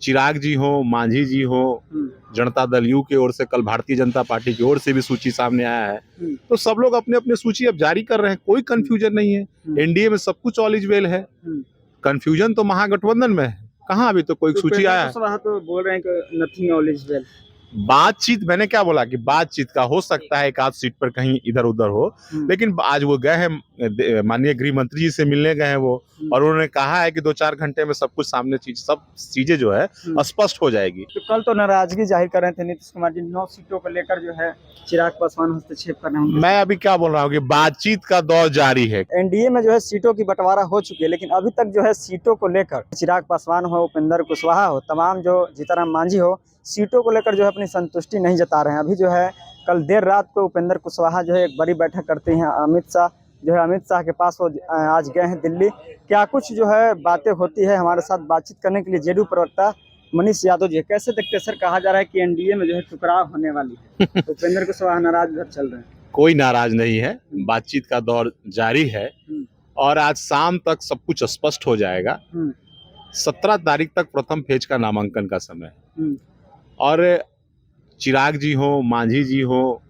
चिराग जी हो, मांझी जी हो, जनता दल यू की ओर से, कल भारतीय जनता पार्टी की ओर से भी सूची सामने आया है। तो सब लोग अपने अपने सूची अब जारी कर रहे हैं, कोई कंफ्यूजन नहीं है। एनडीए में सब कुछ ऑल इज वेल है। कंफ्यूजन तो महागठबंधन में है। कहाँ अभी तो कोई सूची आया है? तो बोल रहे हैं कि नथिंग ऑल इज वेल। बातचीत, मैंने क्या बोला कि बातचीत का हो सकता है एक आध सीट पर कहीं इधर उधर हो, लेकिन आज वो गए हैं माननीय गृह मंत्री जी से मिलने गए हैं वो, और उन्होंने कहा है कि 2-4 घंटे में सब कुछ सामने सब चीजें जो है स्पष्ट हो जाएगी। तो कल तो नाराजगी जाहिर कर रहे थे नीतीश कुमार जी 9 सीटों को लेकर जो है चिराग पासवान हस्तक्षेप कर रहे हैं। मैं अभी क्या बोल रहा हूँ कि बातचीत का दौर जारी है। एनडीए में जो है सीटों की बंटवारा हो चुकी है, लेकिन अभी तक जो है सीटों को लेकर चिराग पासवान हो, उपेंद्र कुशवाहा हो, तमाम जो जीतनराम मांझी हो, सीटों को लेकर जो है अपनी संतुष्टि नहीं जता रहे हैं। अभी जो है कल देर रात को उपेंद्र कुशवाहा जो है एक बड़ी बैठक करते हैं अमित शाह के पास वो आज गए हैं दिल्ली। क्या कुछ जो है बातें होती है, हमारे साथ बातचीत करने के लिए जेडीयू प्रवक्ता मनीष यादव जी कैसे देखते हैं सर? कहा जा रहा है कि एनडीए में जो है टकराव होने वाली है। उपेंद्र कुशवाहा नाराज उधर चल रहे हैं। कोई नाराज नहीं है, बातचीत का दौर जारी है और आज शाम तक सब कुछ स्पष्ट हो जाएगा। 17 तारीख तक प्रथम फेज का नामांकन का समय है और चिराग जी हो, मांझी जी हो,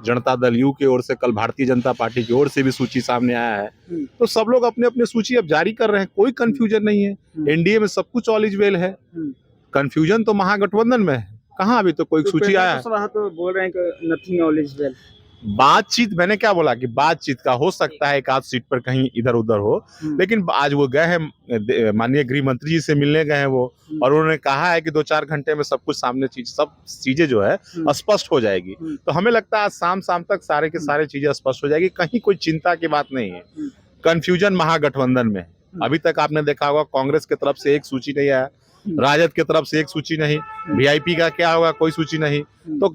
जनता दल यू की ओर से, कल भारतीय जनता पार्टी की ओर से भी सूची सामने आया है। तो सब लोग अपने अपने सूची अब जारी कर रहे हैं, कोई कंफ्यूजन नहीं है। एनडीए में सब कुछ ऑल इज वेल है। कंफ्यूजन तो महागठबंधन में है। कहाँ अभी तो कोई सूची आया है? तो बोल रहे हैं कि नथिंग ऑल इज वेल। बातचीत, मैंने क्या बोला कि बातचीत का हो सकता है एक आध सीट पर कहीं इधर उधर हो, लेकिन आज वो गए हैं माननीय गृह मंत्री जी से मिलने गए हैं वो, और उन्होंने कहा है कि 2-4 घंटे में सब कुछ सामने सब चीजें जो है स्पष्ट हो जाएगी। तो हमें लगता है आज शाम तक सारे के सारे चीजें स्पष्ट हो जाएगी। कहीं कोई चिंता की बात नहीं है। कंफ्यूजन महागठबंधन में। अभी तक आपने देखा होगा कांग्रेस की तरफ से एक सूची नहीं आया, राजद की तरफ से एक सूची नहीं, वीआईपी का क्या होगा कोई सूची नहीं। तो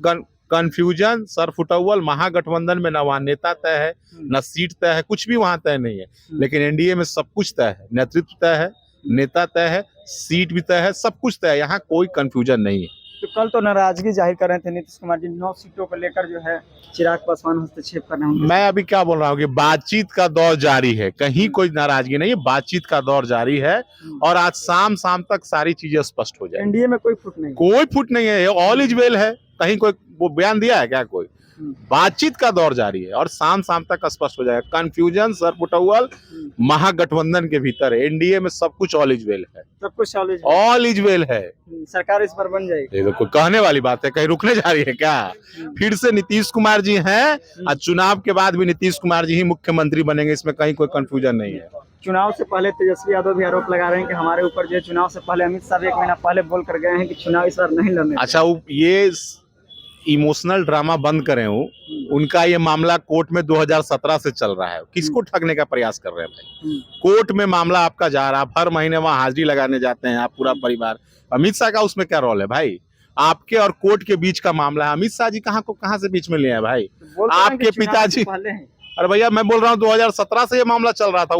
कंफ्यूजन सरफुटअव्वल महागठबंधन में, न वहाँ नेता तय है, न सीट तय है, कुछ भी वहां तय नहीं है। लेकिन एनडीए में सब कुछ तय है, नेतृत्व तय है, नेता तय है, सीट भी तय है, सब कुछ तय है। यहाँ कोई कंफ्यूजन नहीं है। तो कल तो नाराजगी जाहिर कर रहे थे नीतीश कुमार जी 9 सीटों को लेकर जो है चिराग पासवान हस्तक्षेप कर रहे हैं। मैं अभी क्या बोल रहा हूँ कि बातचीत का दौर जारी है, कहीं कोई नाराजगी नहीं है, बातचीत का दौर जारी है और आज शाम तक सारी चीजें स्पष्ट हो जाएंगी। एनडीए में कोई फुट नहीं, कोई फुट नहीं है, ऑल इज वेल है। कहीं कोई वो बयान दिया है क्या? कोई बातचीत का दौर जारी है और शाम तक स्पष्ट हो जाएगा। कंफ्यूजन सरपुटअव्वल महागठबंधन के भीतर है। एनडीए में सब कुछ ऑल इज वेल है, सब कुछ ऑल इज वेल है। सरकार इस पर बन जाएगी। ये तो कोई कहने वाली बात है, कहीं रुकने जा रही है क्या? फिर से नीतीश कुमार जी हैं और चुनाव के बाद भी नीतीश कुमार जी ही मुख्यमंत्री बनेंगे, इसमें कहीं कोई कंफ्यूजन नहीं है। चुनाव से पहले तेजस्वी यादव भी आरोप लगा रहे हैं कि हमारे ऊपर जो चुनाव से पहले अमित शाह 1 महीना पहले बोल कर गए हैं कि चुनाव इस बार नहीं लड़ने। अच्छा, ये इमोशनल ड्रामा बंद करें उनका ये मामला कोर्ट में 2017 से चल रहा है। किसको ठगने का प्रयास कर रहे हैं भाई? कोर्ट में मामला आपका जा रहा है, आप हर महीने वहां हाजिरी लगाने जाते हैं, आप पूरा परिवार। अमित शाह का उसमें क्या रोल है भाई? आपके और कोर्ट के बीच का मामला है। अमित शाह जी कहाँ से बीच में ले आए भाई? आपके पिताजी। अरे भैया, मैं बोल रहा हूँ 2017 से ये मामला चल रहा था।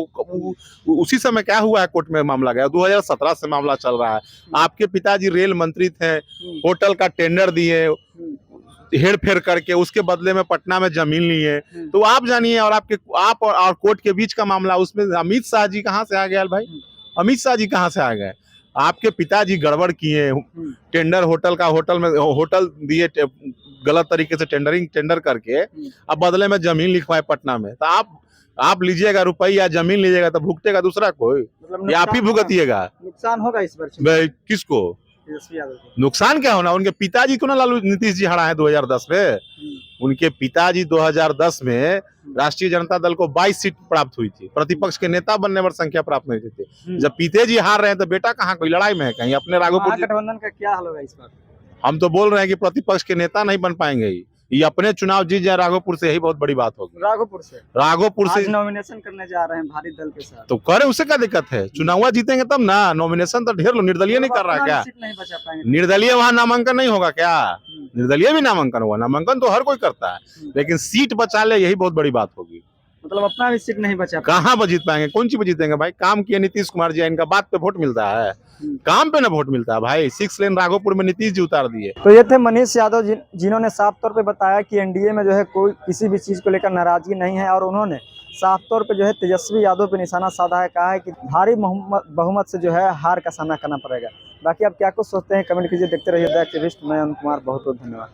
उसी समय क्या हुआ है, कोर्ट में मामला गया, 2017 से मामला चल रहा है। आपके पिताजी रेल मंत्री थे, होटल का टेंडर दिए, हेर फेर करके उसके बदले में पटना में जमीन लिए। तो आप जानिए, और आप और कोर्ट के बीच का मामला, उसमें अमित शाह जी कहाँ से आ गया भाई? अमित शाह जी कहाँ से आ गए? आपके पिताजी गड़बड़ किए, टेंडर होटल दिए गलत तरीके से टेंडर करके, अब बदले में जमीन लिखवाए पटना में। तो आप लीजिएगा रुपया, जमीन लीजिएगा तो भुगतेगा दूसरा कोई, या आप ही भुगतिएगा? नुकसान होगा इस बार किसको? नुकसान क्या होना? उनके पिताजी को ना लालू नीतीश जी हरा है 2010 में। उनके पिताजी 2010 में राष्ट्रीय जनता दल को 22 सीट प्राप्त हुई थी, प्रतिपक्ष के नेता बनने पर संख्या प्राप्त नहीं थी। जब पिताजी हार रहे हैं तो बेटा कहाँ कोई लड़ाई में है? कहीं अपने राघोपुर गठबंधन का क्या हाल होगा इस बार? हम तो बोल रहे हैं कि प्रतिपक्ष के नेता नहीं बन पाएंगे, ये अपने चुनाव जीत जाए राघोपुर से, यही बहुत बड़ी बात होगी। राघोपुर से नॉमिनेशन करने जा रहे हैं भारी दल के साथ, तो करे, उससे क्या दिक्कत है? चुनाव जीतेंगे तब ना। नॉमिनेशन तो ढेर लो, निर्दलीय नहीं कर रहा है क्या? नहीं बचा पाएंगे। निर्दलीय वहां नामांकन नहीं होगा क्या? निर्दलीय भी नामांकन होगा। नामांकन तो हर कोई करता है, लेकिन सीट बचा ले, यही बहुत बड़ी बात होगी। मतलब अपना भी सीट नहीं बचा, कहाँ जीत पाएंगे? कौन सी जीतेंगे भाई? काम किए नीतीश कुमार जी, इनका बात पे वोट मिलता है, काम पे ना वोट मिलता है भाई। 6 लेन राघोपुर में नीतीश जी उतार दिए। तो ये थे मनीष यादव जिन्होंने साफ तौर पे बताया कि एनडीए में जो है कोई किसी भी चीज को लेकर नाराजगी नहीं है, और उन्होंने साफ तौर पे जो है तेजस्वी यादव पे निशाना साधा है, कहा है कि भारी बहुमत से जो है हार का सामना करना पड़ेगा। बाकी आप क्या कुछ सोचते हैं कमेंट कीजिए। देखते रहिए द एक्टिविस्ट। मैं अनुप कुमार, बहुत बहुत धन्यवाद।